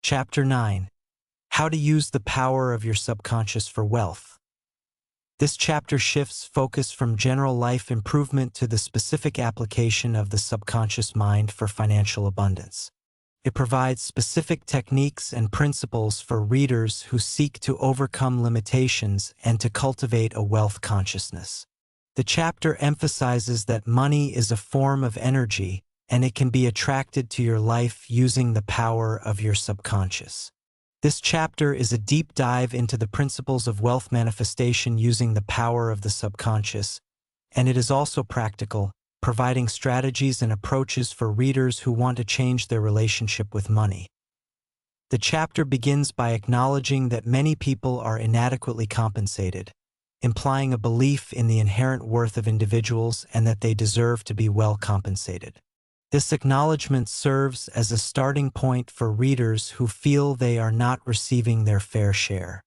Chapter 9. How to use the power of your subconscious for wealth. This chapter shifts focus from general life improvement to the specific application of the subconscious mind for financial abundance. It provides specific techniques and principles for readers who seek to overcome limitations and to cultivate a wealth consciousness. The chapter emphasizes that money is a form of energy, and it can be attracted to your life using the power of your subconscious. This chapter is a deep dive into the principles of wealth manifestation using the power of the subconscious, and it is also practical, providing strategies and approaches for readers who want to change their relationship with money. The chapter begins by acknowledging that many people are inadequately compensated, implying a belief in the inherent worth of individuals and that they deserve to be well compensated. This acknowledgement serves as a starting point for readers who feel they are not receiving their fair share.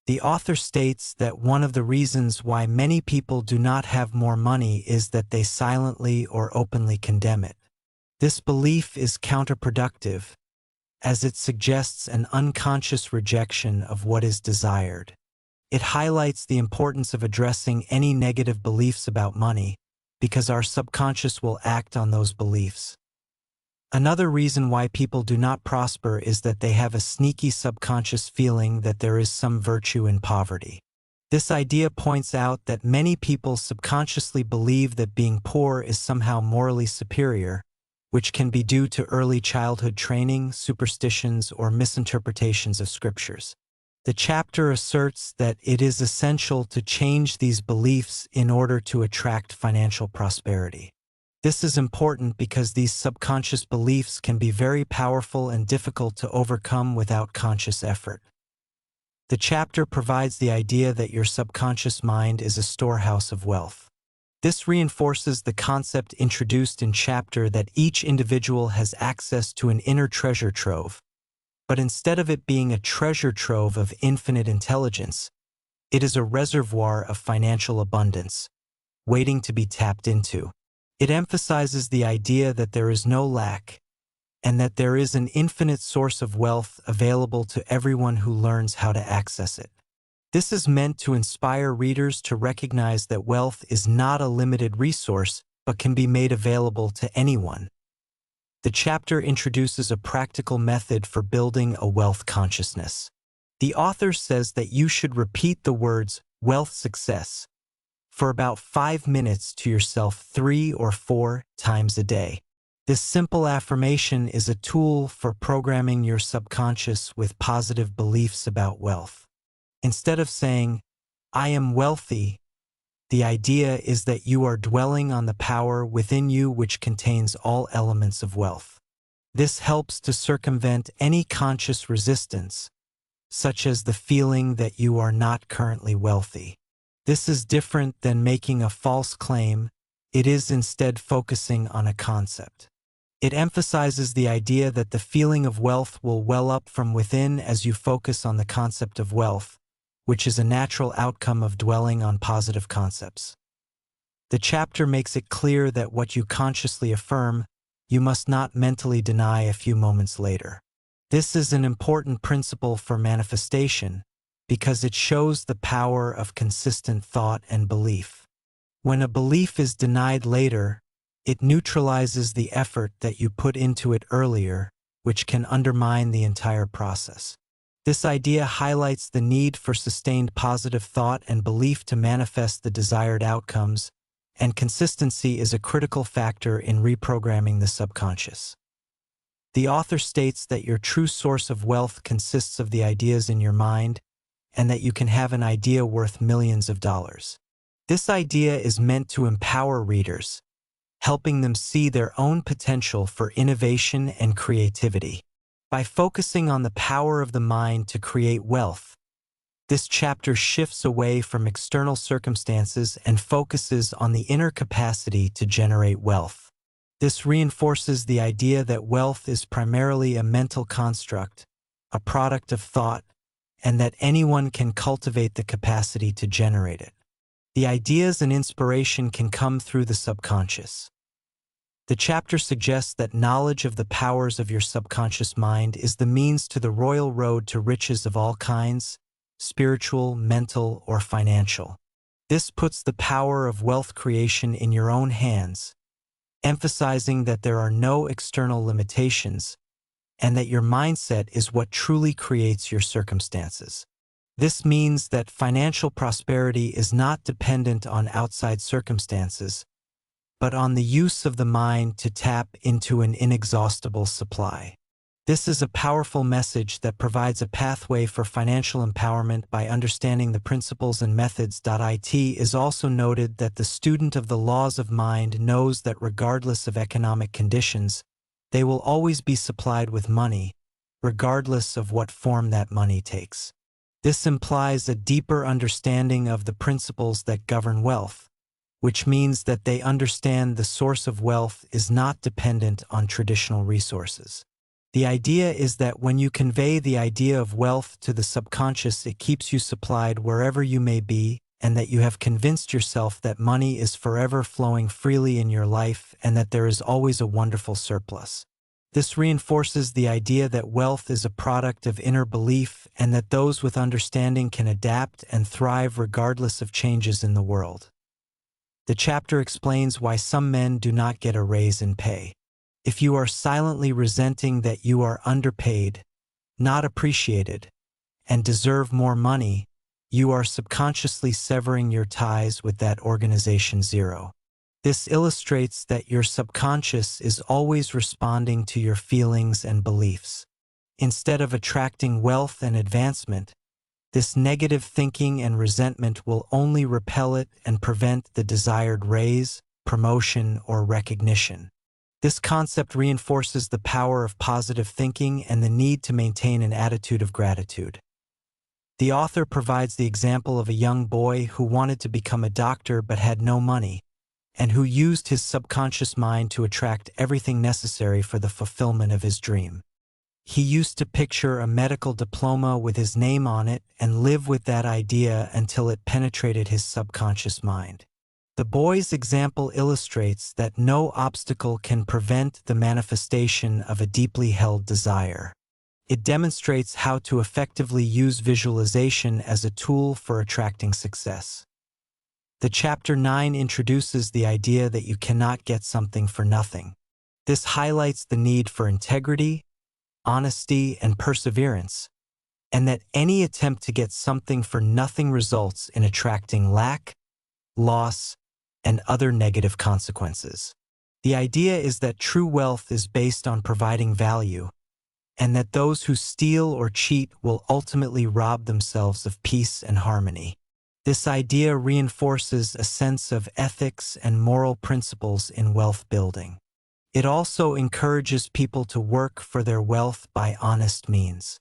The author states that one of the reasons why many people do not have more money is that they silently or openly condemn it. This belief is counterproductive, as it suggests an unconscious rejection of what is desired. It highlights the importance of addressing any negative beliefs about money, because our subconscious will act on those beliefs. Another reason why people do not prosper is that they have a sneaky subconscious feeling that there is some virtue in poverty. This idea points out that many people subconsciously believe that being poor is somehow morally superior, which can be due to early childhood training, superstitions, or misinterpretations of scriptures. The chapter asserts that it is essential to change these beliefs in order to attract financial prosperity. This is important because these subconscious beliefs can be very powerful and difficult to overcome without conscious effort. The chapter provides the idea that your subconscious mind is a storehouse of wealth. This reinforces the concept introduced in chapter that each individual has access to an inner treasure trove, but instead of it being a treasure trove of infinite intelligence, it is a reservoir of financial abundance, waiting to be tapped into. It emphasizes the idea that there is no lack, and that there is an infinite source of wealth available to everyone who learns how to access it. This is meant to inspire readers to recognize that wealth is not a limited resource, but can be made available to anyone. The chapter introduces a practical method for building a wealth consciousness. The author says that you should repeat the words "wealth success" for about 5 minutes to yourself 3 or 4 times a day. This simple affirmation is a tool for programming your subconscious with positive beliefs about wealth. Instead of saying, "I am wealthy," the idea is that you are dwelling on the power within you which contains all elements of wealth. This helps to circumvent any conscious resistance, such as the feeling that you are not currently wealthy. This is different than making a false claim. It is instead focusing on a concept. It emphasizes the idea that the feeling of wealth will well up from within as you focus on the concept of wealth, which is a natural outcome of dwelling on positive concepts. The chapter makes it clear that what you consciously affirm, you must not mentally deny a few moments later. This is an important principle for manifestation because it shows the power of consistent thought and belief. When a belief is denied later, it neutralizes the effort that you put into it earlier, which can undermine the entire process. This idea highlights the need for sustained positive thought and belief to manifest the desired outcomes, and consistency is a critical factor in reprogramming the subconscious. The author states that your true source of wealth consists of the ideas in your mind, and that you can have an idea worth millions of dollars. This idea is meant to empower readers, helping them see their own potential for innovation and creativity. By focusing on the power of the mind to create wealth, this chapter shifts away from external circumstances and focuses on the inner capacity to generate wealth. This reinforces the idea that wealth is primarily a mental construct, a product of thought, and that anyone can cultivate the capacity to generate it. The ideas and inspiration can come through the subconscious. The chapter suggests that knowledge of the powers of your subconscious mind is the means to the royal road to riches of all kinds, spiritual, mental, or financial. This puts the power of wealth creation in your own hands, emphasizing that there are no external limitations and that your mindset is what truly creates your circumstances. This means that financial prosperity is not dependent on outside circumstances, but on the use of the mind to tap into an inexhaustible supply. This is a powerful message that provides a pathway for financial empowerment by understanding the principles and methods. It is also noted that the student of the laws of mind knows that regardless of economic conditions, they will always be supplied with money, regardless of what form that money takes. This implies a deeper understanding of the principles that govern wealth, which means that they understand the source of wealth is not dependent on traditional resources. The idea is that when you convey the idea of wealth to the subconscious, it keeps you supplied wherever you may be, and that you have convinced yourself that money is forever flowing freely in your life and that there is always a wonderful surplus. This reinforces the idea that wealth is a product of inner belief and that those with understanding can adapt and thrive regardless of changes in the world. The chapter explains why some men do not get a raise in pay. If you are silently resenting that you are underpaid, not appreciated, and deserve more money, you are subconsciously severing your ties with that organization. This illustrates that your subconscious is always responding to your feelings and beliefs. Instead of attracting wealth and advancement, this negative thinking and resentment will only repel it and prevent the desired raise, promotion, or recognition. This concept reinforces the power of positive thinking and the need to maintain an attitude of gratitude. The author provides the example of a young boy who wanted to become a doctor but had no money, and who used his subconscious mind to attract everything necessary for the fulfillment of his dream. He used to picture a medical diploma with his name on it and live with that idea until it penetrated his subconscious mind. The boy's example illustrates that no obstacle can prevent the manifestation of a deeply held desire. It demonstrates how to effectively use visualization as a tool for attracting success. The Chapter 9 introduces the idea that you cannot get something for nothing. This highlights the need for integrity, honesty, and perseverance, and that any attempt to get something for nothing results in attracting lack, loss, and other negative consequences. The idea is that true wealth is based on providing value, and that those who steal or cheat will ultimately rob themselves of peace and harmony. This idea reinforces a sense of ethics and moral principles in wealth building. It also encourages people to work for their wealth by honest means.